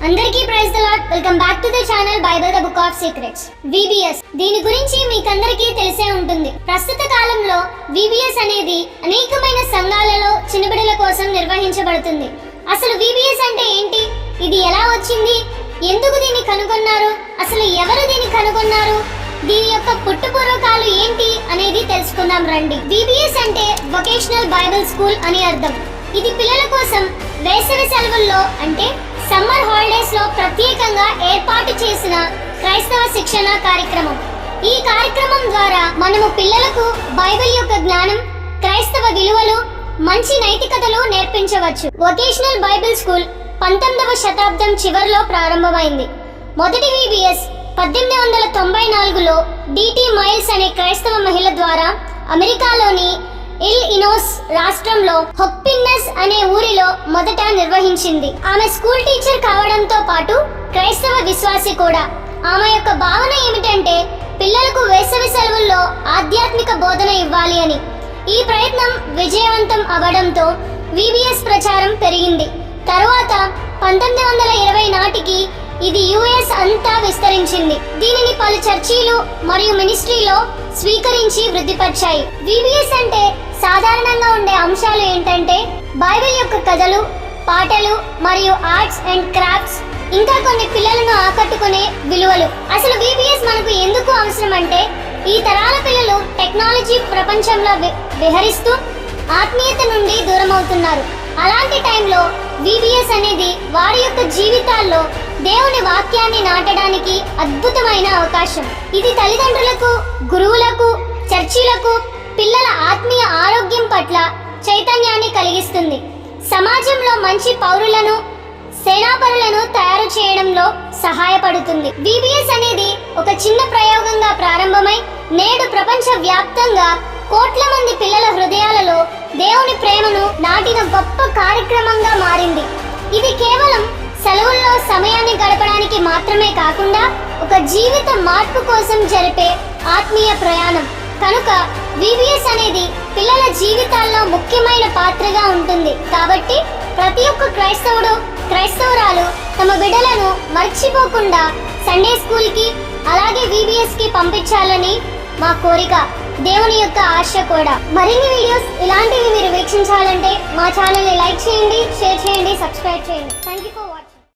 అందరికీ praise the lord. Welcome back to the channel Bible the book of secrets. VBS దీని గురించి మీకందరికీ తెలిసే ఉంటుంది. ప్రస్తుత కాలంలో VBS అనేది అనేకమైన సంఘాలలో చిన్నబిడ్డల కోసం నిర్వహించబడుతుంది. అసలు VBS అంటే ఏంటి? ఇది ఎలా వచ్చింది? ఎందుకు దీన్ని కనుగొన్నారు? అసలు ఎవరు దీన్ని కనుగొన్నారు? దీని యొక్క పుట్టుపూర్వకాలు ఏంటి అనేది తెలుసుకుందాం రండి. VBS అంటే వొకేషనల్ బైబిల్ స్కూల్ అని అర్థం. ఇది పిల్లల కోసం వేసవి సెలవుల్లో అంటే సమ్మర్ హాలిడేస్ లో ప్రత్యేకంగా ఏర్పాటు చేసిన క్రైస్తవ శిక్షణ కార్యక్రమం. ఈ కార్యక్రమం ద్వారా మనము పిల్లలకు బైబిల్ యొక్క జ్ఞానం, క్రైస్తవ విలువలు, మంచి నైతికతలు నేర్పించవచ్చు. వొకేషనల్ బైబిల్ స్కూల్ 19వ శతాబ్దం చివరిలో ప్రారంభమైంది. మొదటి VBS 1894లో DT మైల్స్ అనే క్రైస్తవ మహిళ ద్వారా అమెరికాలోని ఇలినాయిస్ రాష్ట్రంలో హోప్కిన్స్ అనే ఊరిలో మొదట నిర్వహించింది. ఆమె స్కూల్ టీచర్ కావడంతో పాటు క్రైస్తవ విశ్వాసి కూడా. ఆమె యొక్క భావన ఏమిటంటే పిల్లలకు వేసవి సెలవుల్లో ఆధ్యాత్మిక బోధన ఇవ్వాలి అని. ఈ ప్రయత్నం విజయవంతం అవడంతో VBS ప్రచారం పెరిగింది. తరువాత 1920 నాటికి ఇది US అంతా విస్తరించింది. దీనిని పలు చర్చీలు మరియు మినిస్ట్రీలో స్వీకరించి వృద్ధిపరిచాయి. VBS అంటే సాధారణంగా ఉండే అంశాలు ఏంటంటే బైబిల్ యొక్క కథలు, పాటలు మరియు ఆర్ట్స్ అండ్ క్రాఫ్ట్స్, ఇంకా కొన్ని పిల్లలను ఆకట్టుకునే విలువలు. అసలు VBS మనకు ఎందుకు అవసరం అంటే ఈ తరాల పిల్లలు టెక్నాలజీ ప్రపంచంలో విహరిస్తూ ఆత్మీయత నుండి దూరం అవుతున్నారు. అలాంటి టైంలో VBS అనేది వారి యొక్క జీవితాల్లో దేవుని వాక్యాన్ని నాటడానికి అద్భుతమైన అవకాశం. ఇది తల్లిదండ్రులకు, గురువులకు, చర్చిలకు పిల్లల ఆత్మీయ ఆరోగ్యం పట్ల చైతన్యాన్ని కలిగిస్తుంది. సమాజంలో మంచి పౌరులను, సేనాపరులను తయారు చేయడంలో సహాయపడుతుంది. VBS అనేది ఒక చిన్న ప్రయోగంగా ప్రారంభమై నేడు ప్రపంచ వ్యాప్తంగా కోట్ల మంది పిల్లల హృదయాలలో దేవుని ప్రేమను నాటిన గొప్ప కార్యక్రమంగా మారింది. ఇది కేవలం సెలవుల్లో సమయాన్ని గడపడానికి మాత్రమే కాకుండా ఒక జీవిత మార్పు కోసం జరిపే ఆత్మీయ ప్రయాణం. కనుక VBS అనేది పిల్లల జీవితాల్లో ముఖ్యమైన పాత్రగా ఉంటుంది. కాబట్టి ప్రతి ఒక్క క్రైస్తవుడు, క్రైస్తవురాలు తమ బిడ్డలను మర్చిపోకుండా సండే స్కూల్కి అలాగే VBSకి పంపించాలని మా కోరిక, దేవుని యొక్క ఆశ కూడా. మరిన్ని వీడియోస్ ఇలాంటివి మీరు వీక్షించాలంటే మా ఛానల్ని లైక్ చేయండి, షేర్ చేయండి, సబ్స్క్రైబ్ చేయండి. Thank you.